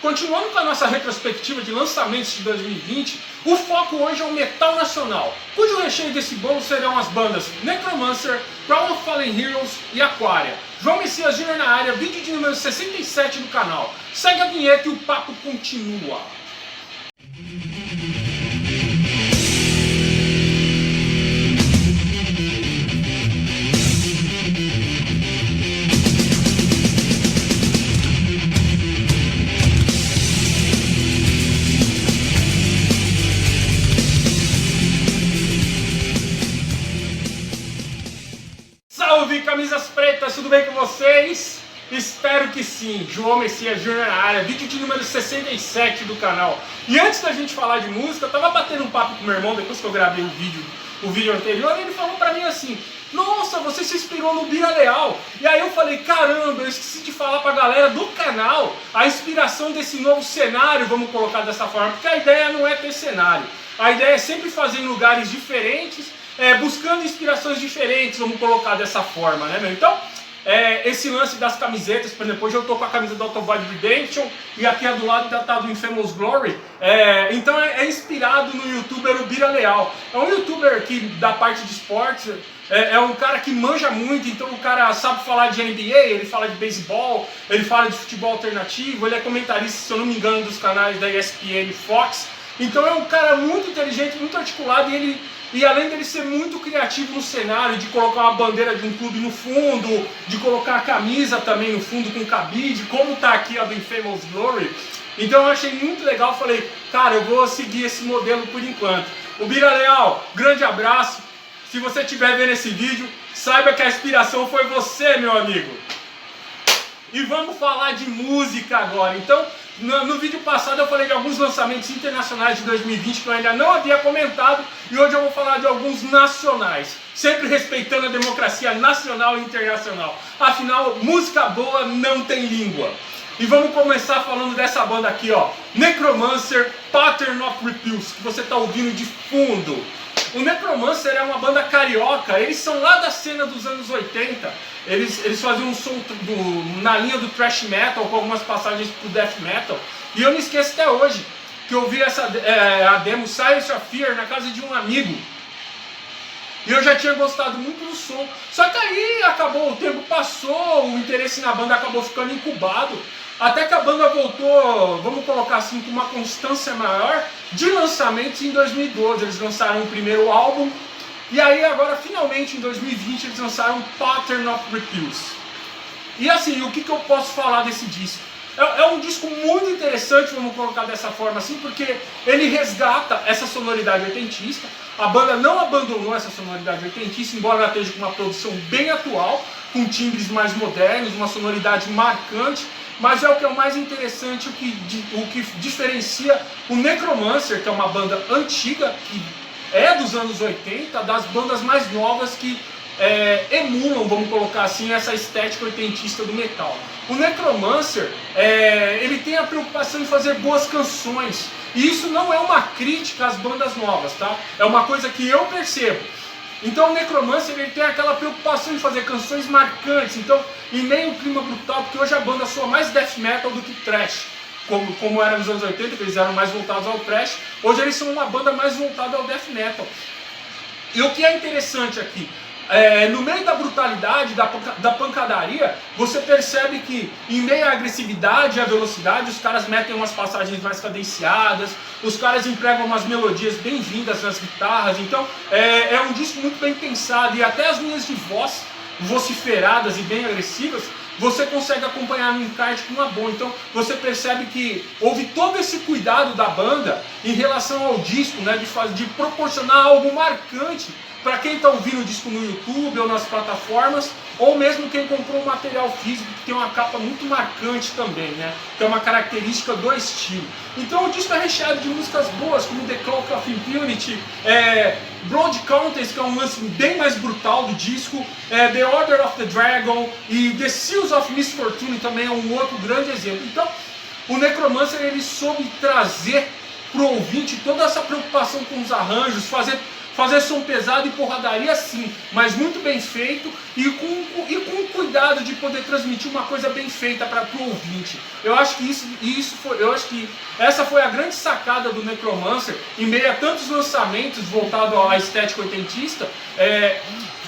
Continuando com a nossa retrospectiva de lançamentos de 2020, o foco hoje é o metal nacional, cujo recheio desse bolo serão as bandas Necromancer, Crown of Fallen Heroes e Aquaria. João Messias Jr. na área, vídeo de número 67 do canal. Segue a vinheta e o papo continua. Salve, camisas pretas, tudo bem com vocês? Espero que sim. João Messias Jr. na área, vídeo de número 67 do canal. E antes da gente falar de música, eu tava batendo um papo com meu irmão depois que eu gravei o vídeo anterior, e ele falou pra mim assim: nossa, você se inspirou no Bira Leal. E aí eu falei: caramba, eu esqueci de falar pra galera do canal a inspiração desse novo cenário, vamos colocar dessa forma, porque a ideia não é ter cenário, a ideia é sempre fazer em lugares diferentes, buscando inspirações diferentes, vamos colocar dessa forma, né, meu? Então, esse lance das camisetas, por exemplo, hoje eu tô com a camisa do Auto Void Redemption e aqui do lado ainda tá do Infamous Glory. Então é inspirado no youtuber Bira Leal. É um youtuber que da parte de esportes, é um cara que manja muito, então o cara sabe falar de NBA, ele fala de beisebol, ele fala de futebol alternativo, ele é comentarista, se eu não me engano, dos canais da ESPN e Fox. Então é um cara muito inteligente, muito articulado, e além dele ser muito criativo no cenário, de colocar uma bandeira de um clube no fundo, de colocar a camisa também no fundo com cabide, como tá aqui a do Infamous Glory. Então eu achei muito legal, falei: cara, eu vou seguir esse modelo por enquanto. O Bira Leal, grande abraço. Se você estiver vendo esse vídeo, saiba que a inspiração foi você, meu amigo. E vamos falar de música agora. Então, no vídeo passado eu falei de alguns lançamentos internacionais de 2020 que eu ainda não havia comentado, e hoje eu vou falar de alguns nacionais, sempre respeitando a democracia nacional e internacional. Afinal, música boa não tem língua. E vamos começar falando dessa banda aqui, ó, Necromancer, Pattern of Repulse, que você está ouvindo de fundo. O Necromancer é uma banda carioca, eles são lá da cena dos anos 80, eles faziam um som na linha do thrash metal, com algumas passagens pro death metal, e eu não esqueço até hoje que eu vi a demo Silence of Fear na casa de um amigo, e eu já tinha gostado muito do som, só que aí acabou, o tempo passou, o interesse na banda acabou ficando incubado, até que a banda voltou, vamos colocar assim, com uma constância maior de lançamentos em 2012. Eles lançaram o primeiro álbum, e aí agora finalmente em 2020 eles lançaram Pattern of Repulse. E assim, o que eu posso falar desse disco? É um disco muito interessante, vamos colocar dessa forma assim, porque ele resgata essa sonoridade oitentista. A banda não abandonou essa sonoridade oitentista, embora ela esteja com uma produção bem atual, com timbres mais modernos, uma sonoridade marcante. Mas é o que é o mais interessante, o que diferencia o Necromancer, que é uma banda antiga, que é dos anos 80, das bandas mais novas que emulam, vamos colocar assim, essa estética oitentista do metal. O Necromancer, ele tem a preocupação em fazer boas canções, e isso não é uma crítica às bandas novas, tá? É uma coisa que eu percebo. Então o Necromancer, ele tem aquela preocupação em fazer canções marcantes, então, em meio ao clima brutal, porque hoje a banda soa mais death metal do que thrash, como era nos anos 80, que eles eram mais voltados ao thrash, hoje eles são uma banda mais voltada ao death metal. E o que é interessante aqui, no meio da brutalidade, da pancadaria, você percebe que em meio à agressividade e à velocidade, os caras metem umas passagens mais cadenciadas, os caras empregam umas melodias bem-vindas nas guitarras, então é um disco muito bem pensado, e até as linhas de voz vociferadas e bem agressivas, você consegue acompanhar no encarte com uma boa. Então você percebe que houve todo esse cuidado da banda em relação ao disco, né, de proporcionar algo marcante para quem está ouvindo o disco no YouTube ou nas plataformas, ou mesmo quem comprou o material físico, que tem uma capa muito marcante também, né? Que é uma característica do estilo. Então o disco é recheado de músicas boas, como The Cloak of Impunity, Blood Countess, que é um lance bem mais brutal do disco, The Order of the Dragon e The Seals of Misfortune também é um outro grande exemplo. Então o Necromancer, ele soube trazer para o ouvinte toda essa preocupação com os arranjos, fazer fazer som pesado e porradaria sim, mas muito bem feito e com cuidado de poder transmitir uma coisa bem feita para o ouvinte. Eu acho que essa foi a grande sacada do Necromancer, em meio a tantos lançamentos voltados à estética oitentista,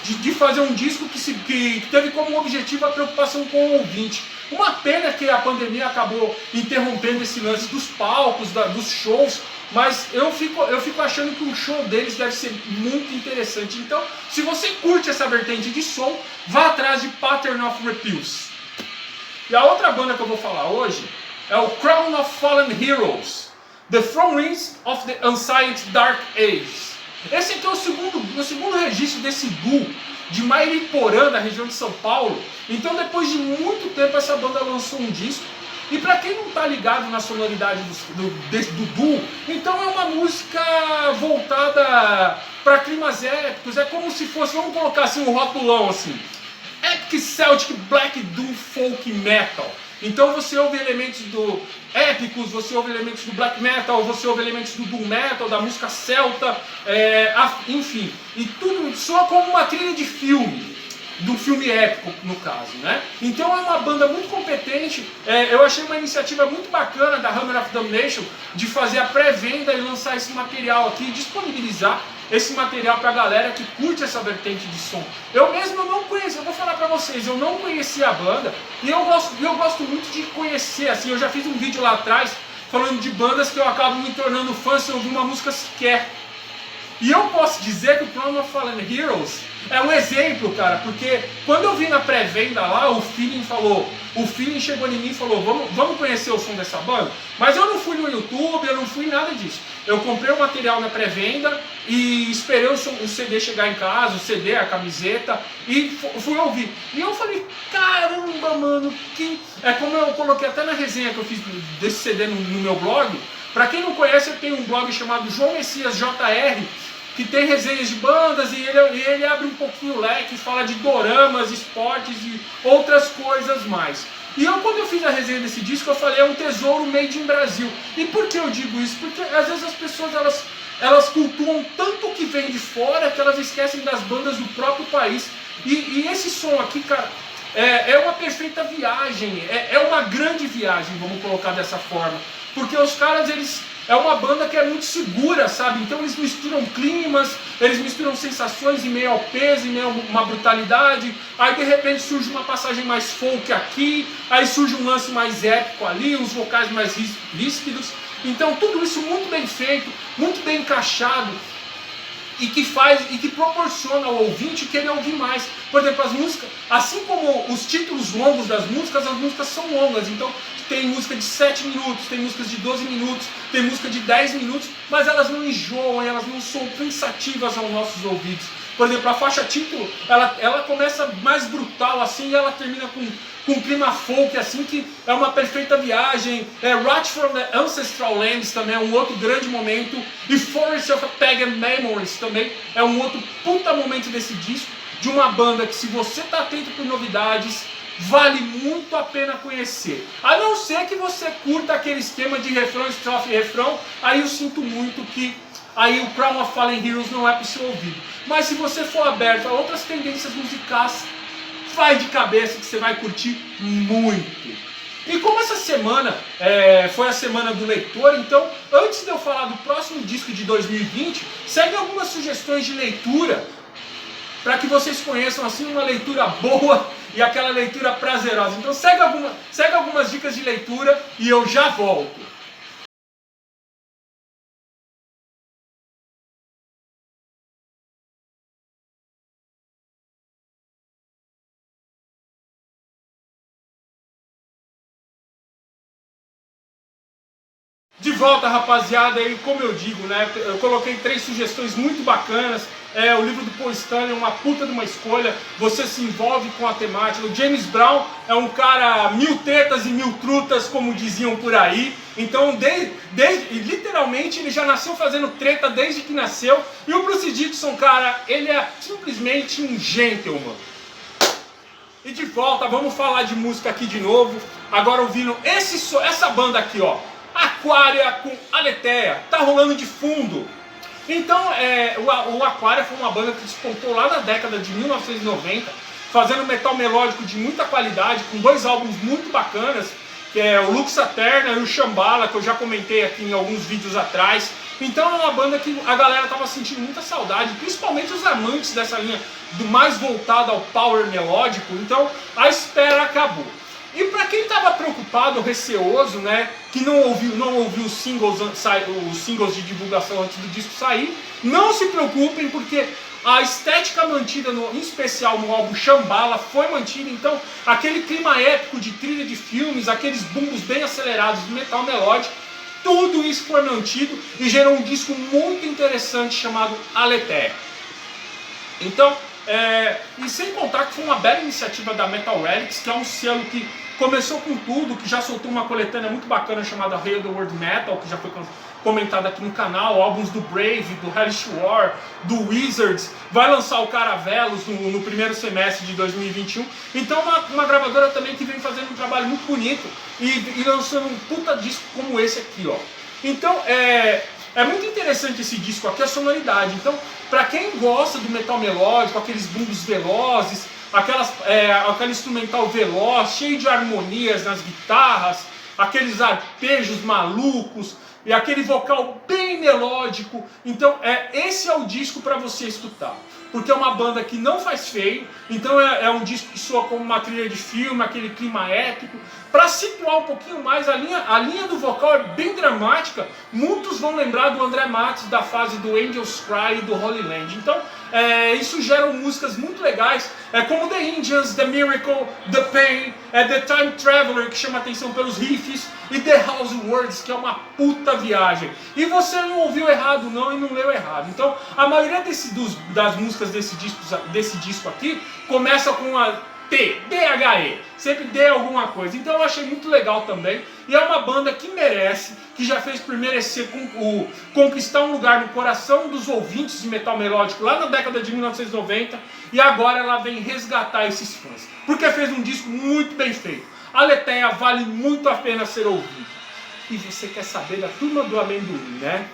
de fazer um disco que teve como objetivo a preocupação com o ouvinte. Uma pena que a pandemia acabou interrompendo esse lance dos palcos, dos shows, mas eu fico achando que o show deles deve ser muito interessante. Então, se você curte essa vertente de som, vá atrás de Pattern of Repulse. E a outra banda que eu vou falar hoje é o Crown of Fallen Heroes, The From Rings of the Ancient Dark Age. Esse aqui é o segundo registro desse duo de Mairiporã, da região de São Paulo. Então, depois de muito tempo, essa banda lançou um disco. E para quem não está ligado na sonoridade do duo, então é uma música voltada para climas épicos. É como se fosse, vamos colocar assim um rotulão assim, Epic Celtic Black Doom Folk Metal. Então você ouve elementos do épicos, você ouve elementos do black metal, você ouve elementos do doom metal, da música celta, enfim. E tudo soa como uma trilha de filme, do filme épico no caso, né? Então é uma banda muito competente. Eu achei uma iniciativa muito bacana da Hammer of Damnation de fazer a pré-venda e lançar esse material aqui, disponibilizar esse material pra galera que curte essa vertente de som. Eu mesmo não conhecia, eu vou falar pra vocês, eu não conhecia a banda e eu gosto muito de conhecer, assim, eu já fiz um vídeo lá atrás falando de bandas que eu acabo me tornando fã se eu ouvir uma música sequer. E eu posso dizer que o Crown of Fallen Heroes é um exemplo, cara, porque quando eu vi na pré-venda lá, o feeling chegou em mim e falou, vamos conhecer o som dessa banda? Mas eu não fui no YouTube, eu não fui nada disso. Eu comprei o material na pré-venda e esperei o CD chegar em casa, o CD, a camiseta, e fui ouvir. E eu falei, caramba, mano, é como eu coloquei até na resenha que eu fiz desse CD no meu blog. Pra quem não conhece, eu tenho um blog chamado João Messias JR, que tem resenhas de bandas e ele abre um pouquinho o leque, fala de doramas, esportes e outras coisas mais. E quando eu fiz a resenha desse disco, eu falei, é um tesouro made in Brasil. E por que eu digo isso? Porque às vezes as pessoas elas cultuam tanto o que vem de fora que elas esquecem das bandas do próprio país. E esse som aqui, cara, é uma perfeita viagem, é uma grande viagem, vamos colocar dessa forma. Porque os caras, é uma banda que é muito segura, sabe? Então eles misturam climas, eles misturam sensações em meio ao peso, em meio a uma brutalidade. Aí de repente surge uma passagem mais folk aqui, aí surge um lance mais épico ali, uns vocais mais ríspidos. Então tudo isso muito bem feito, muito bem encaixado. E que proporciona ao ouvinte querer ouvir mais. Por exemplo, as músicas, assim como os títulos longos das músicas, as músicas são longas. Então tem música de 7 minutos, tem músicas de 12 minutos, tem música de 10 minutos, mas elas não enjoam, elas não são cansativas aos nossos ouvidos. Por exemplo, a faixa título, ela começa mais brutal assim e ela termina com um clima folk assim, que é uma perfeita viagem. Right from the Ancestral Lands também é um outro grande momento, e Forest of Pagan Memories também é um outro puta momento desse disco, de uma banda que, se você tá atento por novidades, vale muito a pena conhecer. A não ser que você curta aquele esquema de refrão, estrofe e refrão, aí eu sinto muito que aí o Crown of Fallen Heroes não é pro seu ouvido. Mas se você for aberto a outras tendências musicais, vai de cabeça que você vai curtir muito. E como essa semana foi a semana do leitor, então antes de eu falar do próximo disco de 2020, segue algumas sugestões de leitura para que vocês conheçam assim uma leitura boa e aquela leitura prazerosa. Então segue algumas dicas de leitura e eu já volto. De volta, rapaziada, e como eu digo, né, eu coloquei 3 sugestões muito bacanas. O livro do Paul Stanley é uma puta de uma escolha, você se envolve com a temática. O James Brown é um cara 1000 tetas e 1000 trutas, como diziam por aí. Então, literalmente, ele já nasceu fazendo treta desde que nasceu. E o Bruce Dickinson, cara, ele é simplesmente um gentleman. E de volta, vamos falar de música aqui de novo. Agora ouvindo essa banda aqui, ó, Aquária com Aletheia, tá rolando de fundo. Então, o Aquaria foi uma banda que despontou lá na década de 1990, fazendo metal melódico de muita qualidade, com 2 álbuns muito bacanas, que é o Lux Aeterna e o Shambhala, que eu já comentei aqui em alguns vídeos atrás. Então é uma banda que a galera tava sentindo muita saudade, principalmente os amantes dessa linha do mais voltado ao power melódico. Então a espera acabou. E para quem estava preocupado, receoso, né, que não ouviu os singles de divulgação antes do disco sair, não se preocupem, porque a estética mantida, em especial no álbum Shambhala, foi mantida. Então aquele clima épico de trilha de filmes, aqueles bumbos bem acelerados de metal melódico, tudo isso foi mantido e gerou um disco muito interessante chamado Aletheia. Então, e sem contar que foi uma bela iniciativa da Metal Relics, que é um selo que começou com tudo, que já soltou uma coletânea muito bacana chamada Hail the World Metal, que já foi comentada aqui no canal, álbuns do Brave, do Hellish War, do Wizards, vai lançar o Caravelos no primeiro semestre de 2021. Então uma gravadora também que vem fazendo um trabalho muito bonito e lançando um puta disco como esse aqui, ó. Então é muito interessante esse disco aqui, a sonoridade. Então, pra quem gosta do metal melódico, aqueles bumbos velozes, aquele instrumental veloz, cheio de harmonias nas guitarras, aqueles arpejos malucos e aquele vocal bem melódico. Então esse é o disco para você escutar, porque é uma banda que não faz feio. Então é um disco que soa como uma trilha de filme, aquele clima épico. Para situar um pouquinho mais, a linha do vocal é bem dramática. Muitos vão lembrar do André Matos da fase do Angels Cry e do Holy Land. Então isso gera músicas muito legais, como The Indians, The Miracle, The Pain, The Time Traveler, que chama atenção pelos riffs, e The House Words, que é uma puta viagem. E você não ouviu errado não, e não leu errado. Então a maioria das músicas desse disco aqui começa com a T, D-H-E, sempre D alguma coisa. Então eu achei muito legal também. E é uma banda que merece, que já fez merecer conquistar um lugar no coração dos ouvintes de metal melódico lá na década de 1990. E agora ela vem resgatar esses fãs, porque fez um disco muito bem feito. Aletheia vale muito a pena ser ouvido. E você quer saber da turma do amendoim, né?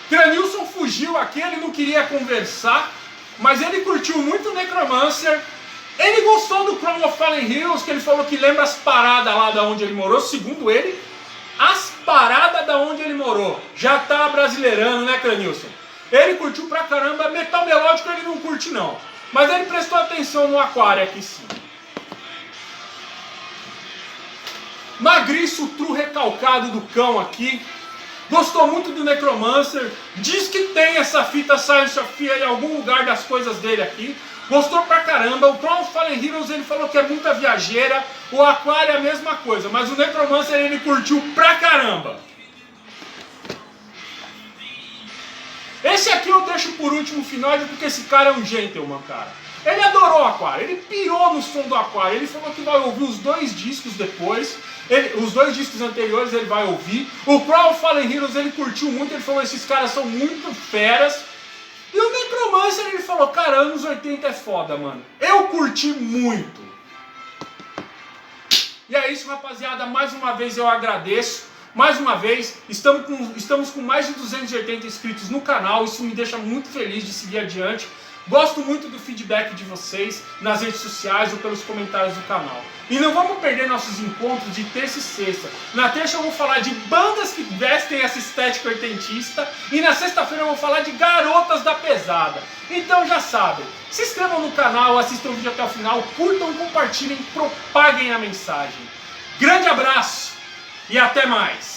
Cranilson fugiu aqui, ele não queria conversar, mas ele curtiu muito o Necromancer. Ele gostou do Crown of Fallen Heroes, que ele falou que lembra as paradas lá da onde ele morou. Segundo ele, as paradas da onde ele morou. Já tá brasileirando, né, Cranilson? Ele curtiu pra caramba. Metal melódico ele não curte não, mas ele prestou atenção no Aquaria aqui sim. Magriço, true recalcado do cão aqui. Gostou muito do Necromancer. Diz que tem essa fita Science of Fear em algum lugar das coisas dele aqui. Gostou pra caramba. O Crown of Fallen Heroes ele falou que é muita viajeira. O Aquaria é a mesma coisa. Mas o Necromancer ele curtiu pra caramba. Esse aqui eu deixo por último final, porque esse cara é um gentleman, cara. Ele adorou o Aquaria, ele pirou no som do Aquaria. Ele falou que vai ouvir os 2 discos depois. Os 2 discos anteriores ele vai ouvir. O Crown of Fallen Heroes ele curtiu muito. Ele falou, esses caras são muito feras. E o Necromancer ele falou, cara, anos 80 é foda, mano. Eu curti muito. E é isso, rapaziada. Mais uma vez eu agradeço. Mais uma vez, estamos com mais de 280 inscritos no canal. Isso me deixa muito feliz de seguir adiante. Gosto muito do feedback de vocês nas redes sociais ou pelos comentários do canal. E não vamos perder nossos encontros de terça e sexta. Na terça eu vou falar de bandas que vestem essa estética oitentista. E na sexta-feira eu vou falar de garotas da pesada. Então já sabem, se inscrevam no canal, assistam o vídeo até o final, curtam, compartilhem, propaguem a mensagem. Grande abraço e até mais!